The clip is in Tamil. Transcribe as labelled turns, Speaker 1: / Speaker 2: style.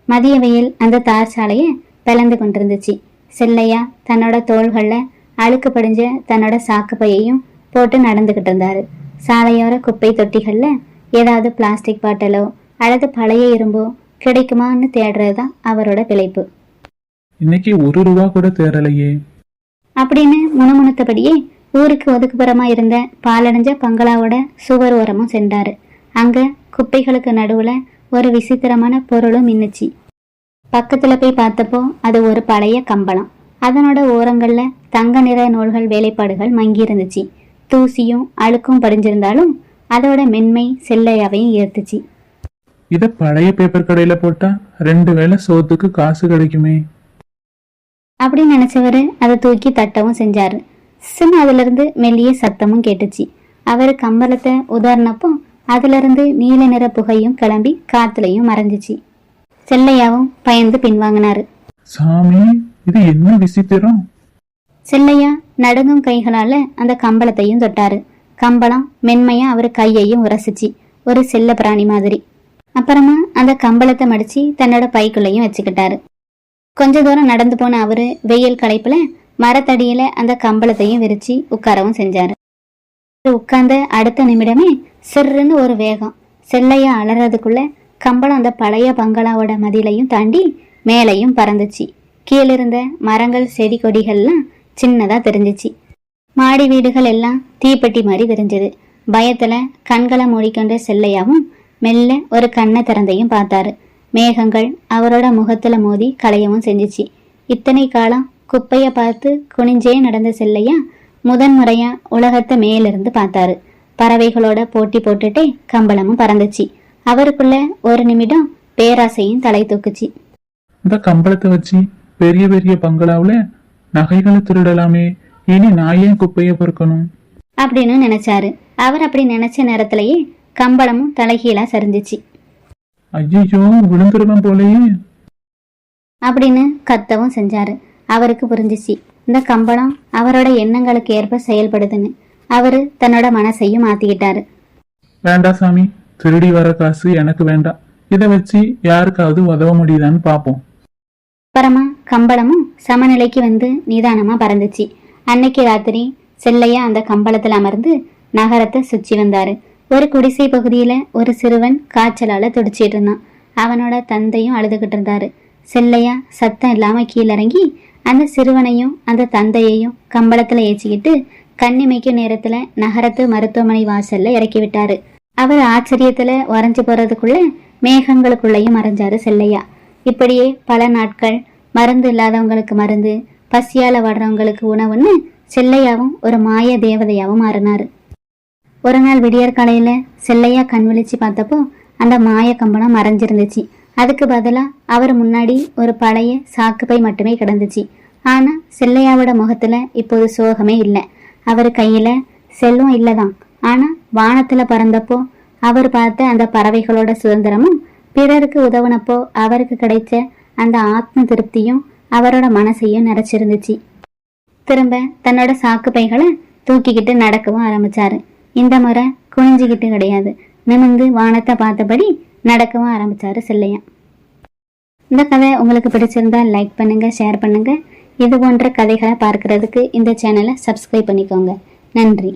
Speaker 1: மதிய வெயில் அந்த தார் சாலையை பிளந்து கொண்டிருந்துச்சு. செல்லையா தன்னோட தோள்கள்ல அழுக்கு படிஞ்ச தன்னோட சாக்கு பையையும் போட்டு நடந்துகிட்டு இருந்தாரு. சாலையோர குப்பை தொட்டிகள்ல ஏதாவது பிளாஸ்டிக் பாட்டலோ அல்லது பழைய இரும்போ கிடைக்குமான்னு தேடுறதுதான் அவரோட பிழைப்பு.
Speaker 2: இன்னைக்கு 1 ரூபா கூட தேரலையே
Speaker 1: அப்படின்னு முணுமுணுத்தபடியே ஊருக்கு ஒதுக்குப்புறமா இருந்த பாலடைஞ்ச பங்களாவோட சுவர் ஓரமும் சென்றாரு. அங்க குப்பைகளுக்கு நடுவுல ஒரு விசித்திரமான பொருளும் மின்னுச்சு. பக்கத்துல போய் பார்த்தப்போ அது ஒரு பழைய கம்பளம். அதனோட ஓரங்கள்ல தங்க நிற நூல்கள் வேலைப்பாடுகள் மங்கி இருந்துச்சு. தூசியும் அழுக்கும் படிஞ்சிருந்தாலும் அதோட மென்மை செல்லையாவையும் ஈர்த்துச்சு.
Speaker 2: இத பழைய பேப்பர் கடையில போட்டா 2 வேளை சோத்துக்கு காசு கிடைக்குமே
Speaker 1: அப்படின்னு நினைச்சவரு அதை தூக்கி தட்டவும் செஞ்சாரு. சின்ன அதுல இருந்து மெல்லிய சத்தமும் கேட்டுச்சு. அவரு கம்பளத்தை உதாரணப்போ அதுல இருந்து நீல நிற புகையும் கிளம்பி காத்துலையும் மறைஞ்சிச்சு. செல்லையாவும் பயந்து பின்வாங்கினாரு.
Speaker 2: சாமி, இது என்ன விசித்திரம்!
Speaker 1: செல்லையா நடுங்கும் கைகளால அந்த கம்பளத்தையும் தொட்டாரு. கம்பளம் மென்மையா அவரு கையையும் உரசிச்சு, ஒரு செல்ல பிராணி மாதிரி. அப்புறமா அந்த கம்பளத்தை மடிச்சு தன்னோட பைக்குள்ளையும் வச்சுக்கிட்டாரு. கொஞ்ச தூரம் நடந்து போன அவரு வெயில் களைப்புல மரத்தடியில அந்த கம்பளத்தையும் விரிச்சு உட்காரவும் செஞ்சாரு. உட்கார்ந்த அடுத்த நிமிடமே சிறுன்னு ஒரு வேகம். செல்லையா அலறதுக்குள்ள கம்பளம் அந்த பழைய பங்களாவோட மதிலையும் தாண்டி மேலையும் பறந்துச்சு. கீழிருந்த மரங்கள் செடி கொடிகள்லாம் சின்னதா தெரிஞ்சிச்சு. மாடி வீடுகள் எல்லாம் தீப்பெட்டி மாதிரி தெரிஞ்சது. பயத்துல கண்களை மூடிக்கொண்ட செல்லையாவும் மெல்ல ஒரு கண்ணை திறந்தையும் பார்த்தாரு. மேகங்கள் அவரோட முகத்துல மோதி களையவும் செஞ்சிச்சு. இத்தனை காலம் குப்பைய பார்த்து குனிஞ்சே நடந்த செல்லையா முதன்முறையா உலகத்தை மேலிருந்து பார்த்தாரு. பறவைகளோட போட்டி போட்டுட்டே கம்பளமும் பறந்துச்சு. அவருக்குள்ள ஒரு நிமிடம் பேராசையும் தலை தூக்குச்சு.
Speaker 2: இந்த கம்பளத்தை வச்சு பெரிய பெரிய பங்களாவுல நகைகளை திருடலாமே, இனி நான் ஏன் குப்பைய பொறுக்கணும்
Speaker 1: அப்படின்னு நினைச்சாரு. அவர் அப்படி நினைச்ச நேரத்திலேயே கம்பளமும் தலைகீழா சரிஞ்சிச்சு.
Speaker 2: ஐயோ, விழுந்துருவேன் போலயே
Speaker 1: அப்படின்னு கத்தவும் செஞ்சாரு. அவருக்கு புரிஞ்சிச்சு இந்த கம்பளம் அவரோட எண்ணங்களுக்கு ஏற்ப செயல்படுதுன்னு. அவரு தன்னோட மனசையும் மாத்திக்கிட்டாரு.
Speaker 2: வேண்டாம் சாமி, திருடி வர காசு எனக்கு வேண்டாம். இதை வச்சு யாருக்காவது உதவ முடியுதான்னு பாப்போம்.
Speaker 1: அப்புறமா கம்பளமும் சமநிலைக்கு வந்து நிதானமா பறந்துச்சு. அன்னைக்கு ராத்திரி செல்லையா அந்த கம்பளத்துல அமர்ந்து நகரத்தை சுற்றி வந்தாரு. ஒரு குடிசை பகுதியில ஒரு சிறுவன் காய்ச்சலால துடிச்சிட்டு இருந்தான். அவனோட தந்தையும் அழுதுகிட்டு இருந்தாரு. செல்லையா சத்தம் இல்லாம கீழிறங்கி அந்த சிறுவனையும் அந்த தந்தையையும் கம்பளத்துல ஏற்றிக்கிட்டு கண்ணிமைக்கும் நேரத்துல நகரத்து மருத்துவமனை வாசல்ல இறக்கி விட்டாரு. அவர் ஆச்சரியத்துல உறைஞ்சு போறதுக்குள்ள மேகங்களுக்குள்ளேயும் மறைஞ்சாரு செல்லையா. இப்படியே பல நாட்கள் மருந்து இல்லாதவங்களுக்கு மருந்து, பசியால வாடுறவங்களுக்கு உணவுன்னு செல்லையாவும் ஒரு மாய தேவதையாவும் மாறினாரு. ஒரு நாள் விடியற் காலையில செல்லையா கண் விழிச்சு பார்த்தப்போ அந்த மாய கம்பளம் மறைஞ்சிருந்துச்சு. அதுக்கு பதிலா அவர் முன்னாடி ஒரு பழைய சாக்குப்பை மட்டுமே கிடந்துச்சு. ஆனா செல்லையாவோட முகத்துல இப்போது சோகமே இல்லை. அவர் கையில செல்வம் இல்லதான், ஆனா வானத்துல பறந்தப்போ அவர் பார்த்த அந்த பறவைகளோட சுதந்திரமும் பிறருக்கு உதவுனப்போ அவருக்கு கிடைச்ச அந்த ஆத்ம திருப்தியும் அவரோட மனசையும் நிறைச்சிருந்துச்சு. திரும்ப தன்னோட சாக்கு பைகளை தூக்கிக்கிட்டு நடக்கவும் ஆரம்பிச்சாரு. இந்த முறை குனிஞ்சுக்கிட்டு கிடையாது, நிமிர்ந்து வானத்தை பார்த்தபடி நடக்கவும் ஆரம்பிச்சாரு செல்லையா. இந்த கதை உங்களுக்கு பிடிச்சிருந்தா லைக் பண்ணுங்க, ஷேர் பண்ணுங்க. இது போன்ற கதைகளை பார்க்கறதுக்கு இந்த சேனலை சப்ஸ்கிரைப் பண்ணிக்கோங்க. நன்றி.